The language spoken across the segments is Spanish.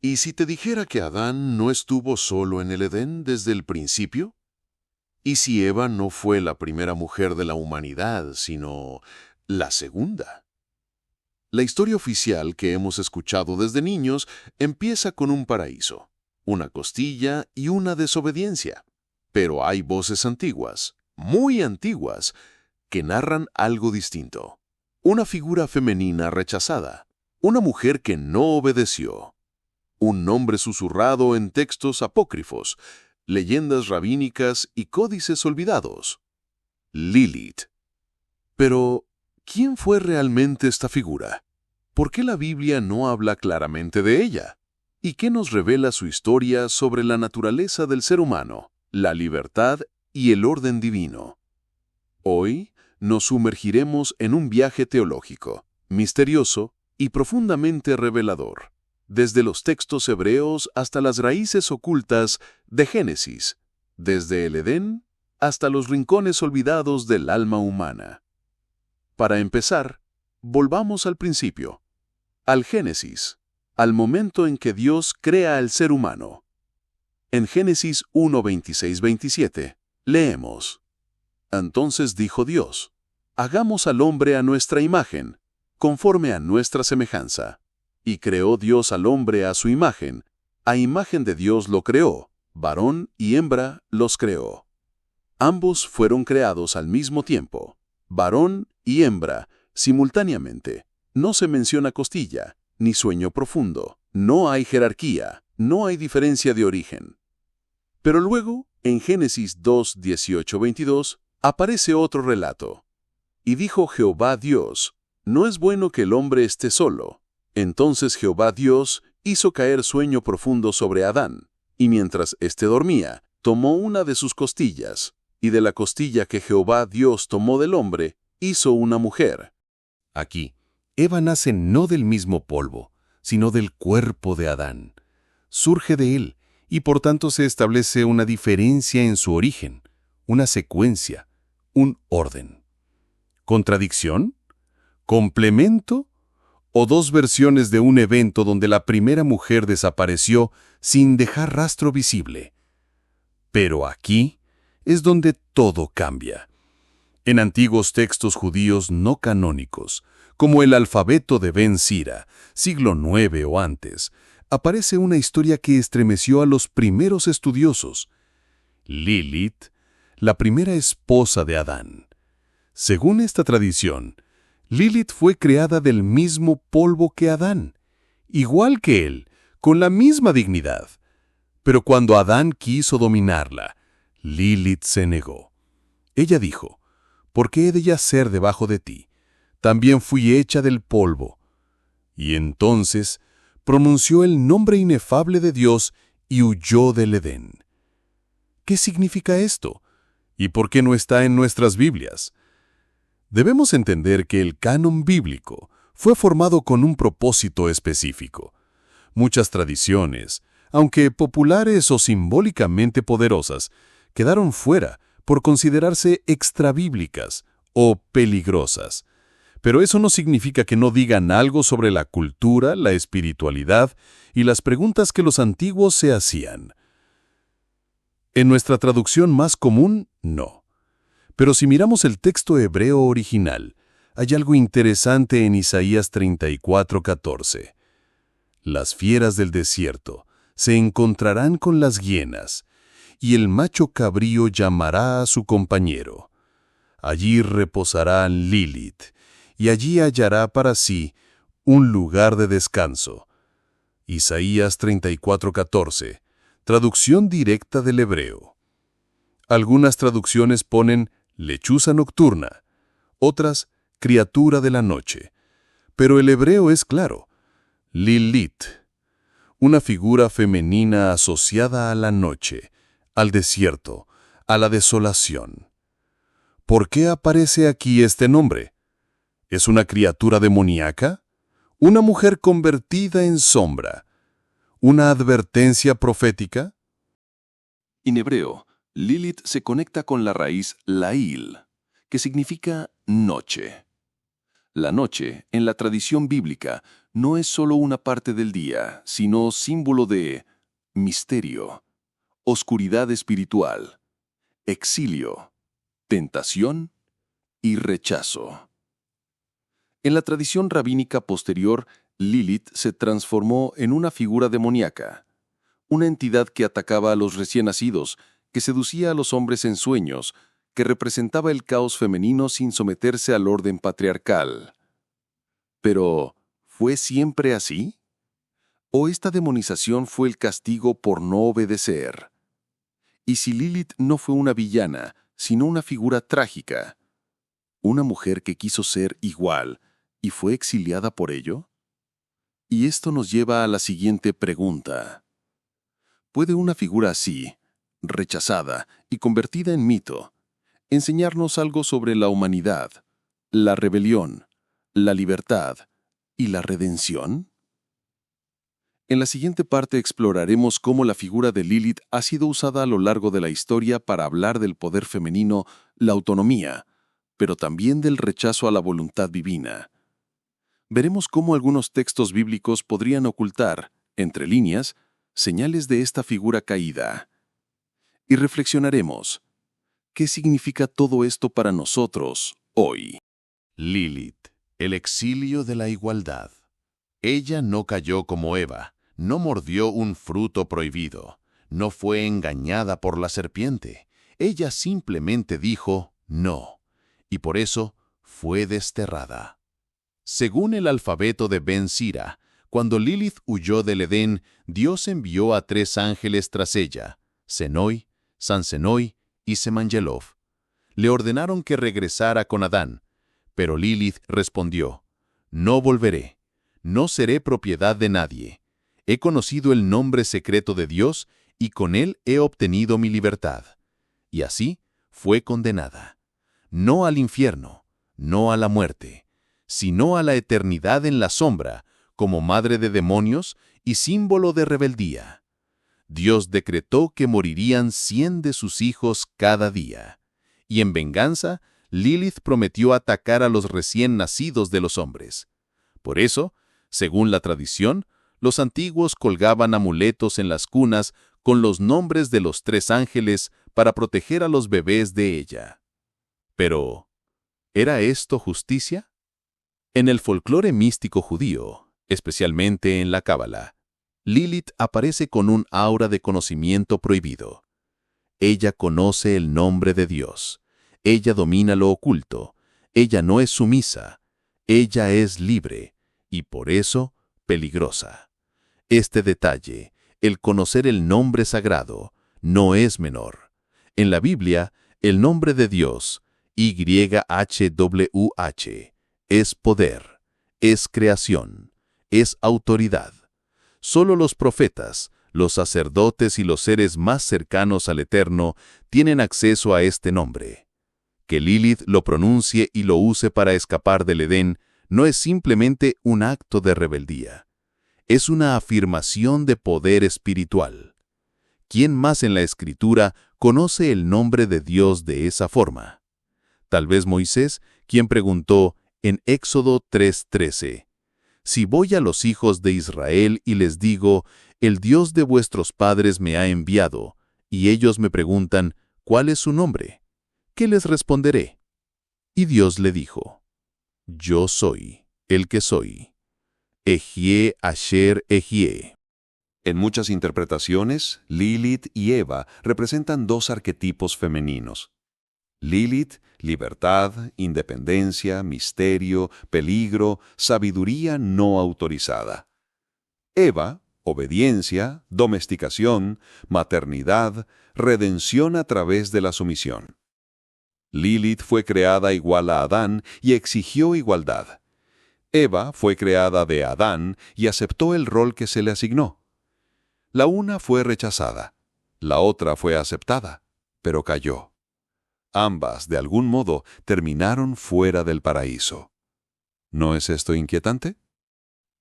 ¿Y si te dijera que Adán no estuvo solo en el Edén desde el principio? ¿Y si Eva no fue la primera mujer de la humanidad, sino la segunda? La historia oficial que hemos escuchado desde niños empieza con un paraíso, una costilla y una desobediencia. Pero hay voces antiguas, muy antiguas, que narran algo distinto. Una figura femenina rechazada, una mujer que no obedeció, un nombre susurrado en textos apócrifos, leyendas rabínicas y códices olvidados. Lilith. Pero, ¿quién fue realmente esta figura? ¿Por qué la Biblia no habla claramente de ella? ¿Y qué nos revela su historia sobre la naturaleza del ser humano, la libertad y el orden divino? Hoy nos sumergiremos en un viaje teológico, misterioso y profundamente revelador, desde los textos hebreos hasta las raíces ocultas de Génesis, desde el Edén hasta los rincones olvidados del alma humana. Para empezar, volvamos al principio, al Génesis, al momento en que Dios crea al ser humano. En Génesis 1, 26-27, leemos: Entonces dijo Dios, hagamos al hombre a nuestra imagen, conforme a nuestra semejanza. Y creó Dios al hombre a su imagen, a imagen de Dios lo creó, varón y hembra los creó. Ambos fueron creados al mismo tiempo, varón y hembra, simultáneamente. No se menciona costilla, ni sueño profundo, no hay jerarquía, no hay diferencia de origen. Pero luego, en Génesis 2, 18-22, aparece otro relato. Y dijo Jehová Dios, no es bueno que el hombre esté solo. Entonces Jehová Dios hizo caer sueño profundo sobre Adán, y mientras éste dormía, tomó una de sus costillas, y de la costilla que Jehová Dios tomó del hombre, hizo una mujer. Aquí, Eva nace no del mismo polvo, sino del cuerpo de Adán. Surge de él, y por tanto se establece una diferencia en su origen, una secuencia, un orden. ¿Contradicción? ¿Complemento? ¿O dos versiones de un evento donde la primera mujer desapareció sin dejar rastro visible? Pero aquí es donde todo cambia. En antiguos textos judíos no canónicos, como el alfabeto de Ben Sira, siglo IX o antes, aparece una historia que estremeció a los primeros estudiosos. Lilith, la primera esposa de Adán. Según esta tradición, Lilith fue creada del mismo polvo que Adán, igual que él, con la misma dignidad. Pero cuando Adán quiso dominarla, Lilith se negó. Ella dijo: ¿por qué he de yacer debajo de ti? También fui hecha del polvo. Y entonces pronunció el nombre inefable de Dios y huyó del Edén. ¿Qué significa esto? ¿Y por qué no está en nuestras Biblias? Debemos entender que el canon bíblico fue formado con un propósito específico. Muchas tradiciones, aunque populares o simbólicamente poderosas, quedaron fuera por considerarse extrabíblicas o peligrosas. Pero eso no significa que no digan algo sobre la cultura, la espiritualidad y las preguntas que los antiguos se hacían. En nuestra traducción más común, no. Pero si miramos el texto hebreo original, hay algo interesante en Isaías 34:14. Las fieras del desierto se encontrarán con las hienas, y el macho cabrío llamará a su compañero. Allí reposará Lilith, y allí hallará para sí un lugar de descanso. Isaías 34:14, traducción directa del hebreo. Algunas traducciones ponen lechuza nocturna, otras criatura de la noche. Pero el hebreo es claro: Lilith, una figura femenina asociada a la noche, al desierto, a la desolación. ¿Por qué aparece aquí este nombre? ¿Es una criatura demoníaca? ¿Una mujer convertida en sombra? ¿Una advertencia profética? En hebreo, Lilith se conecta con la raíz Lail, que significa noche. La noche, en la tradición bíblica, no es solo una parte del día, sino símbolo de misterio, oscuridad espiritual, exilio, tentación y rechazo. En la tradición rabínica posterior, Lilith se transformó en una figura demoníaca, una entidad que atacaba a los recién nacidos, que seducía a los hombres en sueños, que representaba el caos femenino sin someterse al orden patriarcal. Pero, ¿fue siempre así? ¿O esta demonización fue el castigo por no obedecer? ¿Y si Lilith no fue una villana, sino una figura trágica? ¿Una mujer que quiso ser igual y fue exiliada por ello? Y esto nos lleva a la siguiente pregunta. ¿Puede una figura así, rechazada y convertida en mito, enseñarnos algo sobre la humanidad, la rebelión, la libertad y la redención? En la siguiente parte exploraremos cómo la figura de Lilith ha sido usada a lo largo de la historia para hablar del poder femenino, la autonomía, pero también del rechazo a la voluntad divina. Veremos cómo algunos textos bíblicos podrían ocultar, entre líneas, señales de esta figura caída. Y reflexionaremos, ¿qué significa todo esto para nosotros hoy? Lilith, el exilio de la igualdad. Ella no cayó como Eva, no mordió un fruto prohibido, no fue engañada por la serpiente. Ella simplemente dijo no, y por eso fue desterrada. Según el alfabeto de Ben Sira, cuando Lilith huyó del Edén, Dios envió a 3 ángeles tras ella, Senoi, Sansenoi y Semangelov. Le ordenaron que regresara con Adán, pero Lilith respondió, «No volveré, no seré propiedad de nadie. He conocido el nombre secreto de Dios y con él he obtenido mi libertad». Y así fue condenada, no al infierno, no a la muerte, sino a la eternidad en la sombra, como madre de demonios y símbolo de rebeldía. Dios decretó que morirían 100 de sus hijos cada día, y en venganza, Lilith prometió atacar a los recién nacidos de los hombres. Por eso, según la tradición, los antiguos colgaban amuletos en las cunas con los nombres de los 3 ángeles para proteger a los bebés de ella. Pero, ¿era esto justicia? En el folclore místico judío, especialmente en la Cábala, Lilith aparece con un aura de conocimiento prohibido. Ella conoce el nombre de Dios. Ella domina lo oculto. Ella no es sumisa. Ella es libre y por eso peligrosa. Este detalle, el conocer el nombre sagrado, no es menor. En la Biblia, el nombre de Dios, YHWH, es poder, es creación, es autoridad. Solo los profetas, los sacerdotes y los seres más cercanos al Eterno tienen acceso a este nombre. Que Lilith lo pronuncie y lo use para escapar del Edén no es simplemente un acto de rebeldía. Es una afirmación de poder espiritual. ¿Quién más en la Escritura conoce el nombre de Dios de esa forma? Tal vez Moisés, quien preguntó en Éxodo 3:13, «Si voy a los hijos de Israel y les digo, el Dios de vuestros padres me ha enviado, y ellos me preguntan, ¿cuál es su nombre? ¿Qué les responderé?» Y Dios le dijo, «Yo soy el que soy. Ejie Asher Ejie». En muchas interpretaciones, Lilith y Eva representan 2 arquetipos femeninos. Lilith, libertad, independencia, misterio, peligro, sabiduría no autorizada. Eva, obediencia, domesticación, maternidad, redención a través de la sumisión. Lilith fue creada igual a Adán y exigió igualdad. Eva fue creada de Adán y aceptó el rol que se le asignó. La una fue rechazada, la otra fue aceptada, pero cayó. Ambas, de algún modo, terminaron fuera del paraíso. ¿No es esto inquietante?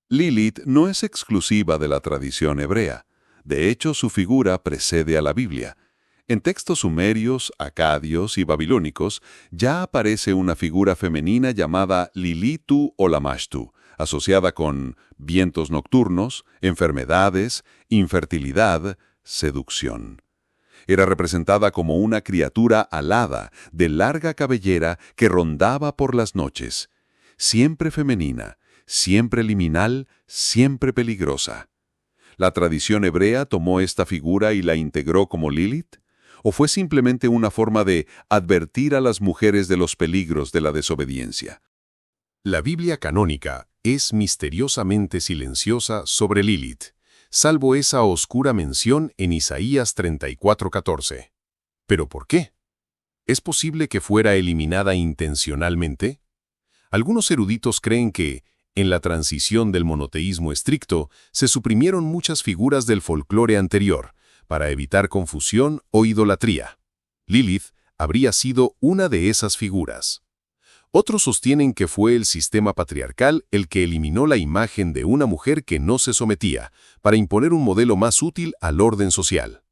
Lilith no es exclusiva de la tradición hebrea. De hecho, su figura precede a la Biblia. En textos sumerios, acadios y babilónicos ya aparece una figura femenina llamada Lilitu o Lamashtu, asociada con vientos nocturnos, enfermedades, infertilidad, seducción. Era representada como una criatura alada, de larga cabellera, que rondaba por las noches, siempre femenina, siempre liminal, siempre peligrosa. ¿La tradición hebrea tomó esta figura y la integró como Lilith? ¿O fue simplemente una forma de advertir a las mujeres de los peligros de la desobediencia? La Biblia canónica es misteriosamente silenciosa sobre Lilith, salvo esa oscura mención en Isaías 34:14. ¿Pero por qué? ¿Es posible que fuera eliminada intencionalmente? Algunos eruditos creen que, en la transición del monoteísmo estricto, se suprimieron muchas figuras del folclore anterior, para evitar confusión o idolatría. Lilith habría sido una de esas figuras. Otros sostienen que fue el sistema patriarcal el que eliminó la imagen de una mujer que no se sometía, para imponer un modelo más útil al orden social.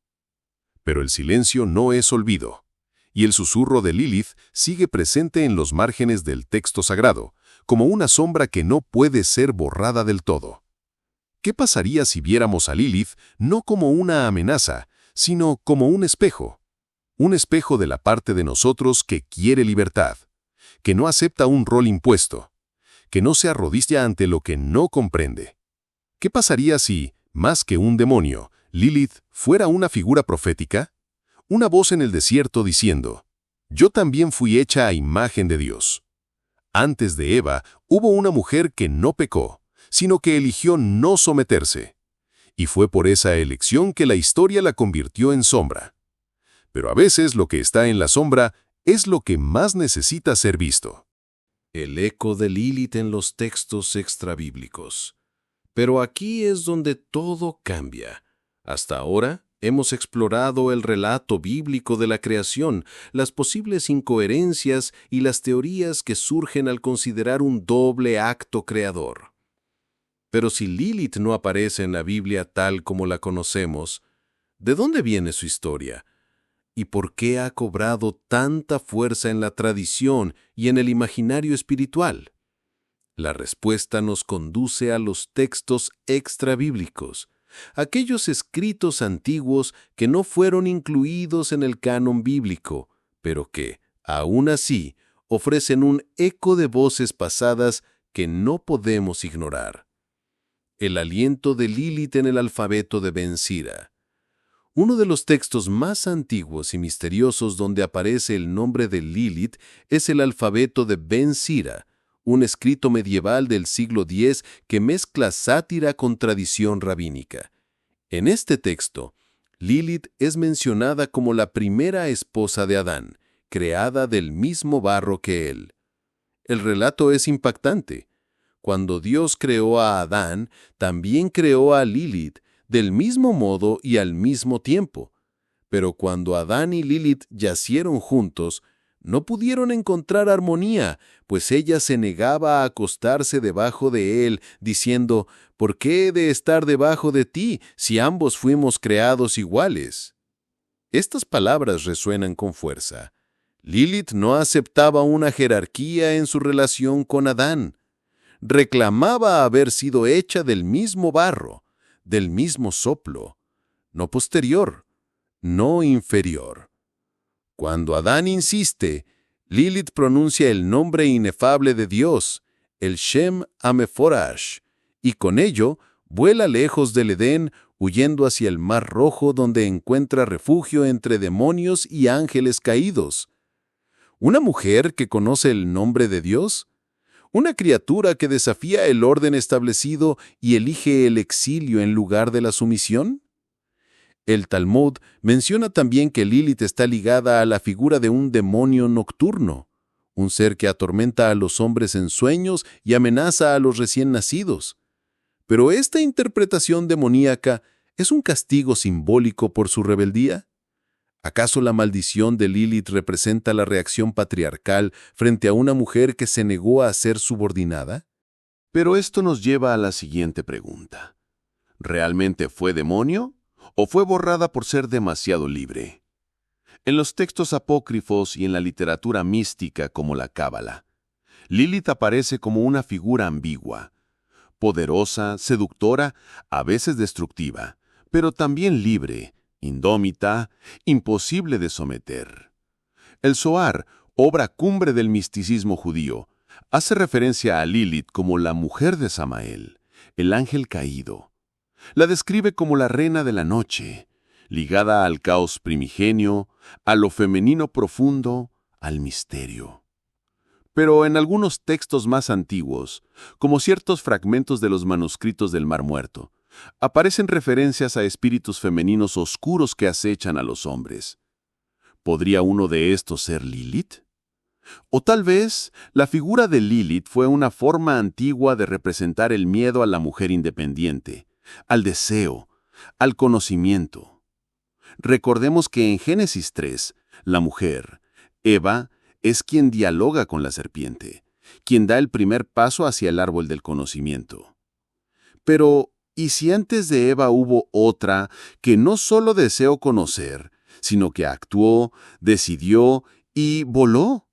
Pero el silencio no es olvido, y el susurro de Lilith sigue presente en los márgenes del texto sagrado, como una sombra que no puede ser borrada del todo. ¿Qué pasaría si viéramos a Lilith no como una amenaza, sino como un espejo? Un espejo de la parte de nosotros que quiere libertad, que no acepta un rol impuesto, que no se arrodilla ante lo que no comprende. ¿Qué pasaría si, más que un demonio, Lilith fuera una figura profética? Una voz en el desierto diciendo: «Yo también fui hecha a imagen de Dios». Antes de Eva hubo una mujer que no pecó, sino que eligió no someterse. Y fue por esa elección que la historia la convirtió en sombra. Pero a veces lo que está en la sombra es lo que más necesita ser visto. El eco de Lilith en los textos extrabíblicos. Pero aquí es donde todo cambia. Hasta ahora hemos explorado el relato bíblico de la creación, las posibles incoherencias y las teorías que surgen al considerar un doble acto creador. Pero si Lilith no aparece en la Biblia tal como la conocemos, ¿de dónde viene su historia? ¿Y por qué ha cobrado tanta fuerza en la tradición y en el imaginario espiritual? La respuesta nos conduce a los textos extrabíblicos, aquellos escritos antiguos que no fueron incluidos en el canon bíblico, pero que, aún así, ofrecen un eco de voces pasadas que no podemos ignorar. El aliento de Lilith en el alfabeto de Ben Sira. Uno de los textos más antiguos y misteriosos donde aparece el nombre de Lilith es el alfabeto de Ben Sira, un escrito medieval del siglo X que mezcla sátira con tradición rabínica. En este texto, Lilith es mencionada como la primera esposa de Adán, creada del mismo barro que él. El relato es impactante. Cuando Dios creó a Adán, también creó a Lilith, del mismo modo y al mismo tiempo. Pero cuando Adán y Lilith yacieron juntos, no pudieron encontrar armonía, pues ella se negaba a acostarse debajo de él, diciendo: «¿Por qué he de estar debajo de ti, si ambos fuimos creados iguales?». Estas palabras resuenan con fuerza. Lilith no aceptaba una jerarquía en su relación con Adán. Reclamaba haber sido hecha del mismo barro, del mismo soplo, no posterior, no inferior. Cuando Adán insiste, Lilith pronuncia el nombre inefable de Dios, el Shem Ameforash, y con ello vuela lejos del Edén, huyendo hacia el Mar Rojo, donde encuentra refugio entre demonios y ángeles caídos. ¿Una mujer que conoce el nombre de Dios? ¿Una criatura que desafía el orden establecido y elige el exilio en lugar de la sumisión? El Talmud menciona también que Lilith está ligada a la figura de un demonio nocturno, un ser que atormenta a los hombres en sueños y amenaza a los recién nacidos. Pero esta interpretación demoníaca ¿es un castigo simbólico por su rebeldía? ¿Acaso la maldición de Lilith representa la reacción patriarcal frente a una mujer que se negó a ser subordinada? Pero esto nos lleva a la siguiente pregunta. ¿Realmente fue demonio o fue borrada por ser demasiado libre? En los textos apócrifos y en la literatura mística como la Cábala, Lilith aparece como una figura ambigua, poderosa, seductora, a veces destructiva, pero también libre, indómita, imposible de someter. El Zohar, obra cumbre del misticismo judío, hace referencia a Lilith como la mujer de Samael, el ángel caído. La describe como la reina de la noche, ligada al caos primigenio, a lo femenino profundo, al misterio. Pero en algunos textos más antiguos, como ciertos fragmentos de los manuscritos del Mar Muerto, aparecen referencias a espíritus femeninos oscuros que acechan a los hombres. ¿Podría uno de estos ser Lilith? O tal vez la figura de Lilith fue una forma antigua de representar el miedo a la mujer independiente, al deseo, al conocimiento. Recordemos que en Génesis 3, la mujer, Eva, es quien dialoga con la serpiente, quien da el primer paso hacia el árbol del conocimiento. Pero, ¿y si antes de Eva hubo otra que no solo deseó conocer, sino que actuó, decidió y voló?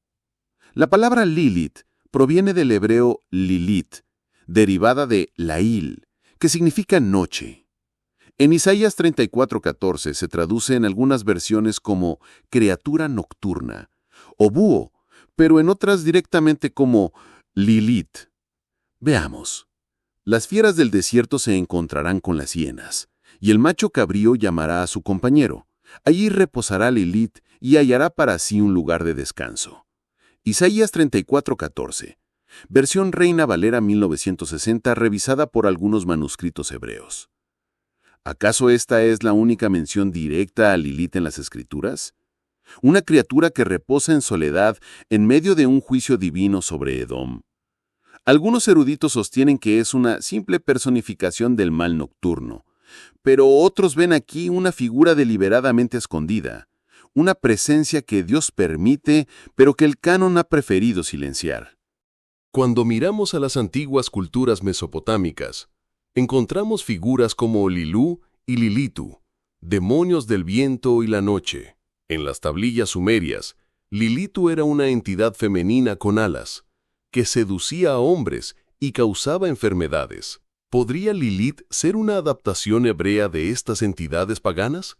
La palabra Lilith proviene del hebreo Lilith, derivada de Lail, que significa noche. En Isaías 34:14 se traduce en algunas versiones como criatura nocturna, o búho, pero en otras directamente como Lilith. Veamos. Las fieras del desierto se encontrarán con las hienas, y el macho cabrío llamará a su compañero. Allí reposará Lilith y hallará para sí un lugar de descanso. Isaías 34:14, versión Reina Valera 1960, revisada por algunos manuscritos hebreos. ¿Acaso esta es la única mención directa a Lilith en las Escrituras? Una criatura que reposa en soledad en medio de un juicio divino sobre Edom. Algunos eruditos sostienen que es una simple personificación del mal nocturno, pero otros ven aquí una figura deliberadamente escondida, una presencia que Dios permite, pero que el canon ha preferido silenciar. Cuando miramos a las antiguas culturas mesopotámicas, encontramos figuras como Lilú y Lilitu, demonios del viento y la noche. En las tablillas sumerias, Lilitu era una entidad femenina con alas, que seducía a hombres y causaba enfermedades. ¿Podría Lilith ser una adaptación hebrea de estas entidades paganas?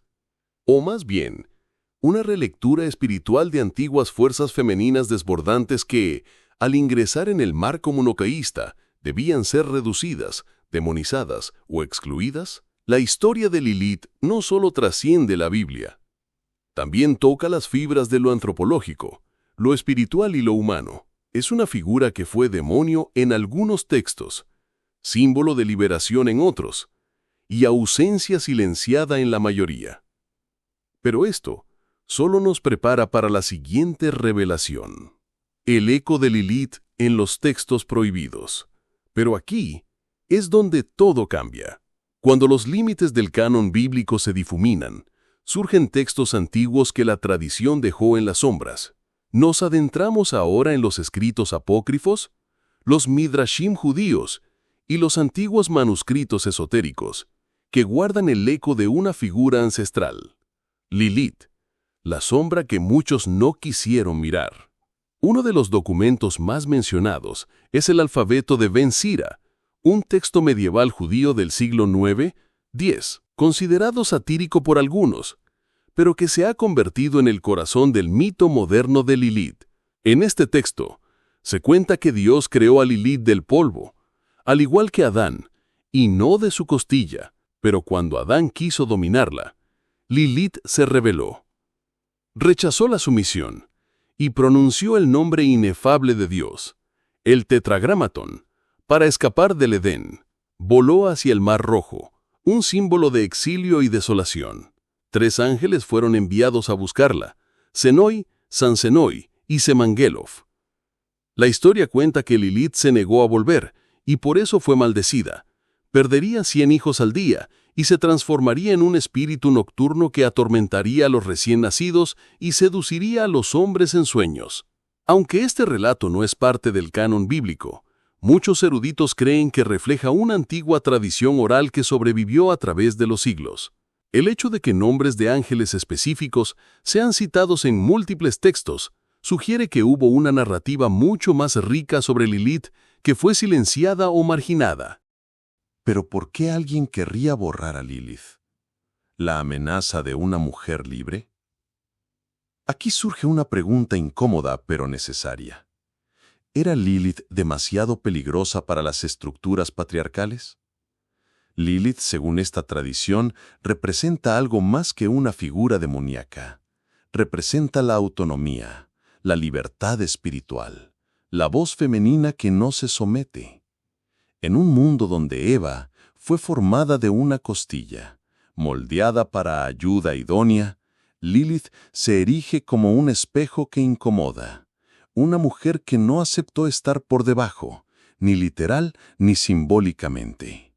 O más bien, una relectura espiritual de antiguas fuerzas femeninas desbordantes que, al ingresar en el marco monoteísta, debían ser reducidas, demonizadas o excluidas. La historia de Lilith no solo trasciende la Biblia, también toca las fibras de lo antropológico, lo espiritual y lo humano. Es una figura que fue demonio en algunos textos, símbolo de liberación en otros, y ausencia silenciada en la mayoría. Pero esto solo nos prepara para la siguiente revelación: el eco de Lilith en los textos prohibidos. Pero aquí es donde todo cambia. Cuando los límites del canon bíblico se difuminan, surgen textos antiguos que la tradición dejó en las sombras. Nos adentramos ahora en los escritos apócrifos, los midrashim judíos y los antiguos manuscritos esotéricos, que guardan el eco de una figura ancestral: Lilith, la sombra que muchos no quisieron mirar. Uno de los documentos más mencionados es el alfabeto de Ben Sira, un texto medieval judío del siglo IX-X, considerado satírico por algunos, pero que se ha convertido en el corazón del mito moderno de Lilith. En este texto, se cuenta que Dios creó a Lilith del polvo, al igual que Adán, y no de su costilla, pero cuando Adán quiso dominarla, Lilith se rebeló. Rechazó la sumisión y pronunció el nombre inefable de Dios, el Tetragramatón, para escapar del Edén. Voló hacia el Mar Rojo, un símbolo de exilio y desolación. 3 ángeles fueron enviados a buscarla: Senoi, Sansenoi y Semangelof. La historia cuenta que Lilith se negó a volver, y por eso fue maldecida. Perdería 100 hijos al día, y se transformaría en un espíritu nocturno que atormentaría a los recién nacidos y seduciría a los hombres en sueños. Aunque este relato no es parte del canon bíblico, muchos eruditos creen que refleja una antigua tradición oral que sobrevivió a través de los siglos. El hecho de que nombres de ángeles específicos sean citados en múltiples textos sugiere que hubo una narrativa mucho más rica sobre Lilith que fue silenciada o marginada. Pero ¿por qué alguien querría borrar a Lilith? ¿La amenaza de una mujer libre? Aquí surge una pregunta incómoda pero necesaria. ¿Era Lilith demasiado peligrosa para las estructuras patriarcales? Lilith, según esta tradición, representa algo más que una figura demoníaca. Representa la autonomía, la libertad espiritual, la voz femenina que no se somete. En un mundo donde Eva fue formada de una costilla, moldeada para ayuda idónea, Lilith se erige como un espejo que incomoda, una mujer que no aceptó estar por debajo, ni literal ni simbólicamente.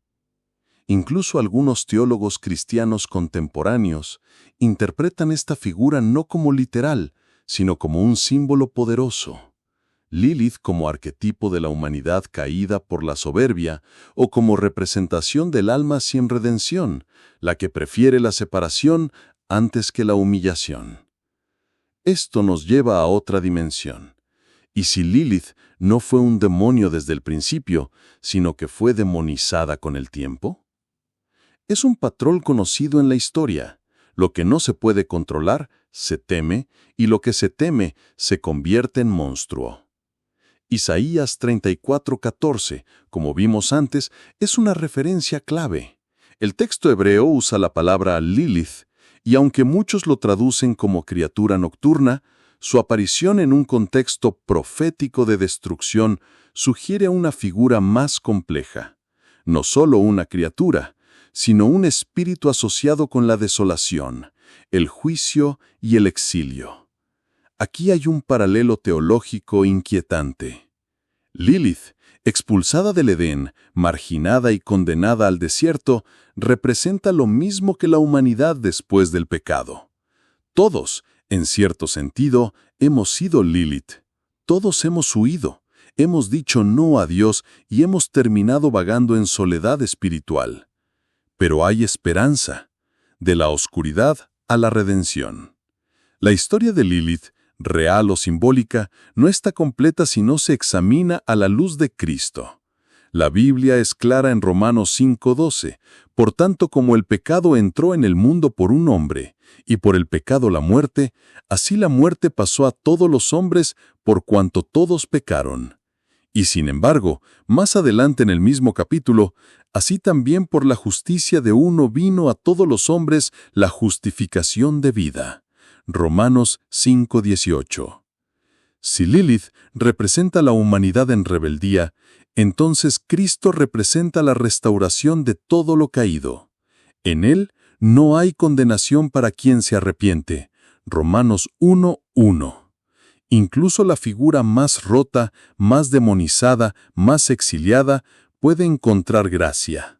Incluso algunos teólogos cristianos contemporáneos interpretan esta figura no como literal, sino como un símbolo poderoso. Lilith como arquetipo de la humanidad caída por la soberbia o como representación del alma sin redención, la que prefiere la separación antes que la humillación. Esto nos lleva a otra dimensión. ¿Y si Lilith no fue un demonio desde el principio, sino que fue demonizada con el tiempo? Es un patrón conocido en la historia. Lo que no se puede controlar, se teme, y lo que se teme se convierte en monstruo. Isaías 34:14, como vimos antes, es una referencia clave. El texto hebreo usa la palabra Lilith, y aunque muchos lo traducen como criatura nocturna, su aparición en un contexto profético de destrucción sugiere una figura más compleja. No solo una criatura, sino un espíritu asociado con la desolación, el juicio y el exilio. Aquí hay un paralelo teológico inquietante. Lilith, expulsada del Edén, marginada y condenada al desierto, representa lo mismo que la humanidad después del pecado. Todos, en cierto sentido, hemos sido Lilith. Todos hemos huido, hemos dicho no a Dios y hemos terminado vagando en soledad espiritual. Pero hay esperanza, de la oscuridad a la redención. La historia de Lilith, real o simbólica, no está completa si no se examina a la luz de Cristo. La Biblia es clara en Romanos 5:12, por tanto como el pecado entró en el mundo por un hombre, y por el pecado la muerte, así la muerte pasó a todos los hombres por cuanto todos pecaron. Y sin embargo, más adelante en el mismo capítulo, así también por la justicia de uno vino a todos los hombres la justificación de vida. Romanos 5:18. Si Lilith representa la humanidad en rebeldía, entonces Cristo representa la restauración de todo lo caído. En Él no hay condenación para quien se arrepiente. Romanos 1:1. Incluso la figura más rota, más demonizada, más exiliada, puede encontrar gracia.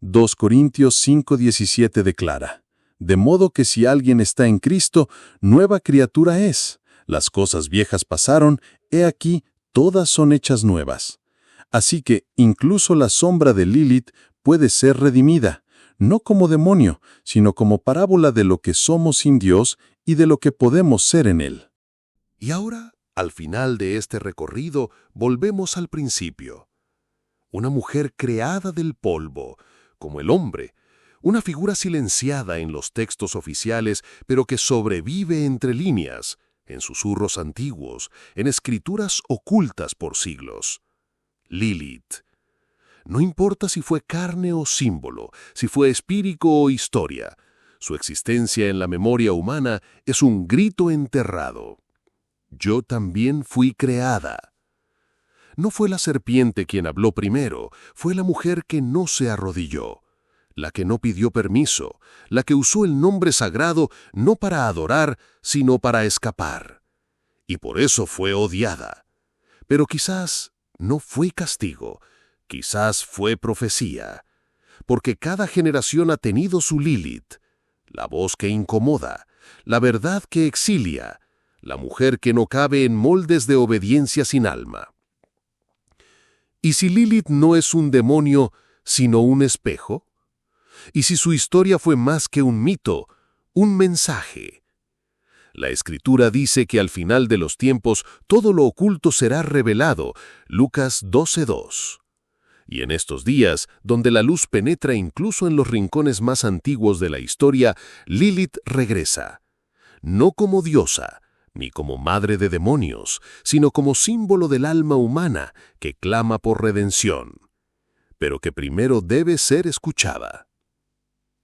2 Corintios 5:17 declara: de modo que si alguien está en Cristo, nueva criatura es. Las cosas viejas pasaron, he aquí, todas son hechas nuevas. Así que incluso la sombra de Lilith puede ser redimida, no como demonio, sino como parábola de lo que somos sin Dios y de lo que podemos ser en Él. Y ahora, al final de este recorrido, volvemos al principio. Una mujer creada del polvo, como el hombre, una figura silenciada en los textos oficiales, pero que sobrevive entre líneas, en susurros antiguos, en escrituras ocultas por siglos. Lilith. No importa si fue carne o símbolo, si fue espíritu o historia, su existencia en la memoria humana es un grito enterrado. Yo también fui creada. No fue la serpiente quien habló primero, fue la mujer que no se arrodilló, la que no pidió permiso, la que usó el nombre sagrado no para adorar, sino para escapar. Y por eso fue odiada. Pero quizás no fue castigo, quizás fue profecía, porque cada generación ha tenido su Lilith, la voz que incomoda, la verdad que exilia, la mujer que no cabe en moldes de obediencia sin alma. ¿Y si Lilith no es un demonio, sino un espejo? ¿Y si su historia fue más que un mito, un mensaje? La Escritura dice que al final de los tiempos todo lo oculto será revelado, Lucas 12:2. Y en estos días, donde la luz penetra incluso en los rincones más antiguos de la historia, Lilith regresa. No como diosa, ni como madre de demonios, sino como símbolo del alma humana que clama por redención, pero que primero debe ser escuchada.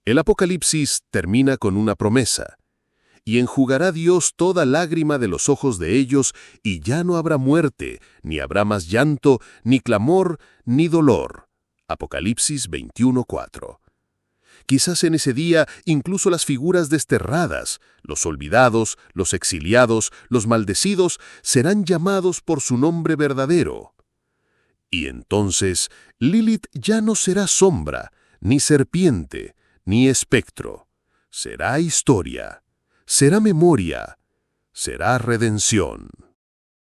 El Apocalipsis termina con una promesa. Y enjugará Dios toda lágrima de los ojos de ellos, y ya no habrá muerte, ni habrá más llanto, ni clamor, ni dolor. Apocalipsis 21:4. Quizás en ese día incluso las figuras desterradas, los olvidados, los exiliados, los maldecidos, serán llamados por su nombre verdadero. Y entonces Lilith ya no será sombra, ni serpiente, ni espectro. Será historia. Será memoria, será redención.